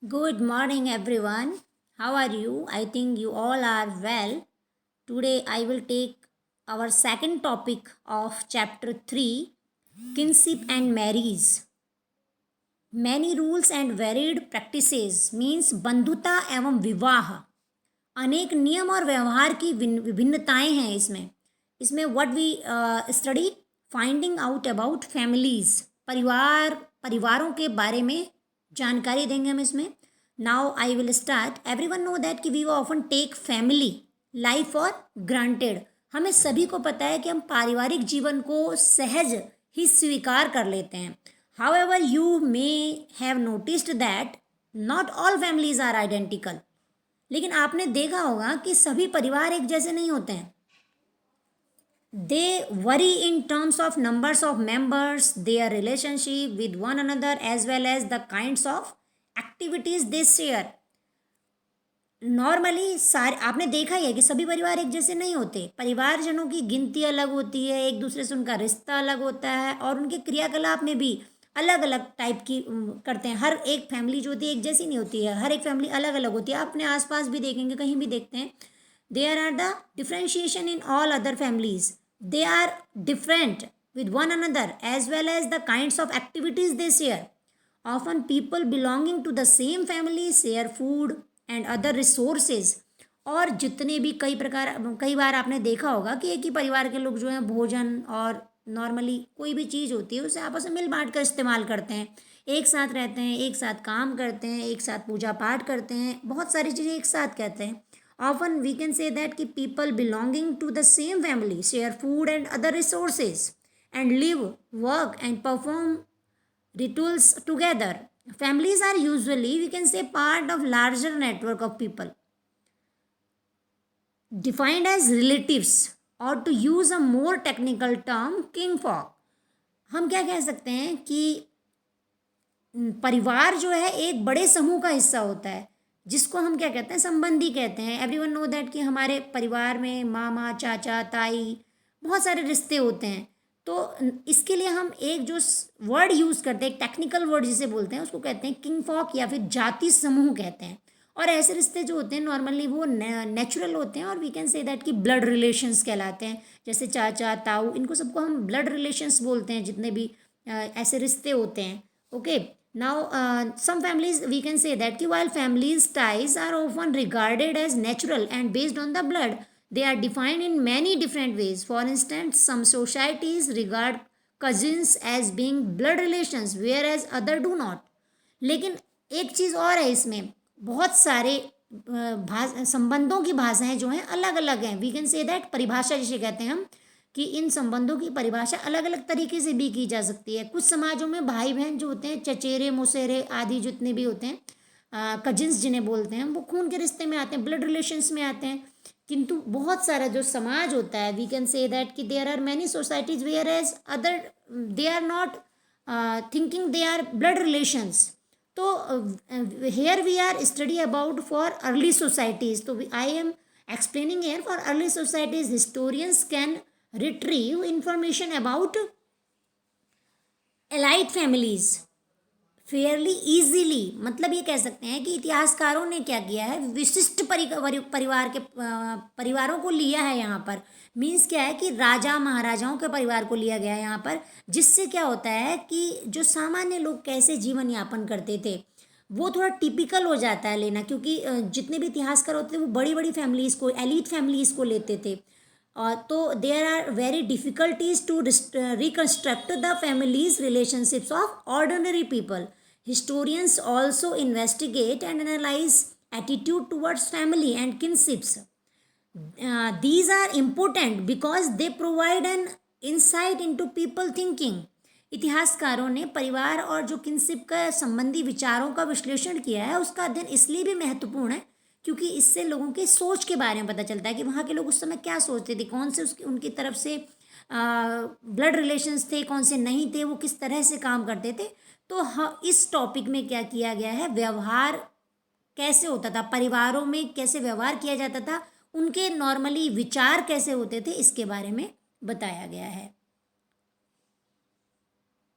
Good morning, everyone. How are you? I think you all are well. Today, I will take our second topic of chapter 3, Kinship and Marriage. Many rules and varied practices means बंधुता एवं विवाह. अनेक नियम और व्यवहार की विभिन्नताएं हैं इसमें. इसमें what we study finding out about families, परिवारों के बारे में जानकारी देंगे हम इसमें. Now I will start. Everyone know that कि we often take family life for granted. हमें सभी को पता है कि हम पारिवारिक जीवन को सहज ही स्वीकार कर लेते हैं. However you may have noticed that not all families are identical. लेकिन आपने देखा होगा कि सभी परिवार एक जैसे नहीं होते हैं. They vary in terms of numbers of members, their relationship with one another as well as the kinds of activities they share. Normally सारे आपने देखा ही है कि सभी परिवार एक जैसे नहीं होते. परिवारजनों की गिनती अलग होती है, एक दूसरे से उनका रिश्ता अलग होता है और उनके क्रियाकलाप में भी अलग अलग टाइप की करते हैं. हर एक फैमिली जो होती है एक जैसी नहीं होती है, हर एक फैमिली अलग अलग होती है. आप अपने आसपास भी देखेंगे, कहीं भी देखते हैं, there are the differentiation in all other families. They are different with one another as well as the kinds of activities they share. Often people belonging to the same family share food and other resources. और जितने भी कई बार आपने देखा होगा कि एक ही परिवार के लोग जो हैं भोजन और नॉर्मली कोई भी चीज़ होती है उसे आपस में मिल बांट कर इस्तेमाल करते हैं. एक साथ रहते हैं, एक साथ काम करते हैं, एक साथ पूजा पाठ करते हैं, बहुत सारी चीज़ें एक साथ कहते हैं. Often we can say that कि people belonging to the same family share food and other resources and live work and perform rituals together. Families are usually, we can say, part of larger network of people defined as relatives, or to use a more technical term, kinfolk. हम क्या कह सकते हैं कि परिवार जो है एक बड़े समूह का हिस्सा होता है जिसको हम क्या कहते हैं, संबंधी कहते हैं. एवरीवन नो दैट कि हमारे परिवार में मामा, चाचा, ताई, बहुत सारे रिश्ते होते हैं. तो इसके लिए हम एक जो वर्ड यूज़ करते हैं, एक टेक्निकल वर्ड जिसे बोलते हैं, उसको कहते हैं किंगफॉक या फिर जाति समूह कहते हैं. और ऐसे रिश्ते जो होते हैं नॉर्मली वो नेचुरल होते हैं और वी कैन से दैट कि ब्लड रिलेशंस कहलाते हैं. जैसे चाचा, ताऊ, इनको सबको हम ब्लड रिलेशंस बोलते हैं जितने भी ऐसे रिश्ते होते हैं. Okay, now some families we can say that कि while families ties are often regarded as natural and based on the blood, they are defined in many different ways. For instance, some societies regard cousins as being blood relations whereas other do not. लेकिन एक चीज़ और है इसमें, बहुत सारे संबंधों की भाषाएं जो हैं अलग अलग हैं. वी कैन से दैट परिभाषा जिसे कहते हैं हम, कि इन संबंधों की परिभाषा अलग अलग तरीके से भी की जा सकती है. कुछ समाजों में भाई बहन जो होते हैं, चचेरे मौसेरे आदि जितने भी होते हैं, कजिन्स जिन्हें बोलते हैं, वो खून के रिश्ते में आते हैं, ब्लड रिलेशंस में आते हैं. किंतु बहुत सारा जो समाज होता है, वी कैन से दैट कि there are many societies where as other they are not thinking they are blood relations. तो here we are study about for early societies. तो I am explaining here for early societies. Historians can retrieve information about allied families fairly easily. मतलब ये कह सकते हैं कि इतिहासकारों ने क्या किया है, विशिष्ट परिवार के परिवारों को लिया है यहाँ पर. मीन्स क्या है कि राजा महाराजाओं के परिवार को लिया गया है यहाँ पर, जिससे क्या होता है कि जो सामान्य लोग कैसे जीवन यापन करते थे वो थोड़ा टिपिकल हो जाता है लेना. क्योंकि जितने भी इतिहासकार होते थे वो बड़ी बड़ी फैमिलीज़ को, एलिट फैमिलीज़ को लेते थे. तो there are very difficulties to reconstruct the families relationships of ordinary people. Historians also investigate and analyze attitude towards family and kinships. These are important because they provide an insight into people thinking. इतिहासकारों ने परिवार और जो kinship का संबंधी विचारों का विश्लेषण किया है उसका अध्ययन इसलिए भी महत्वपूर्ण है क्योंकि इससे लोगों के सोच के बारे में पता चलता है कि वहाँ के लोग उस समय क्या सोचते थे, कौन से उनकी तरफ से ब्लड रिलेशंस थे, कौन से नहीं थे, वो किस तरह से काम करते थे. तो इस टॉपिक में क्या किया गया है, व्यवहार कैसे होता था, परिवारों में कैसे व्यवहार किया जाता था, उनके नॉर्मली विचार कैसे होते थे, इसके बारे में बताया गया है.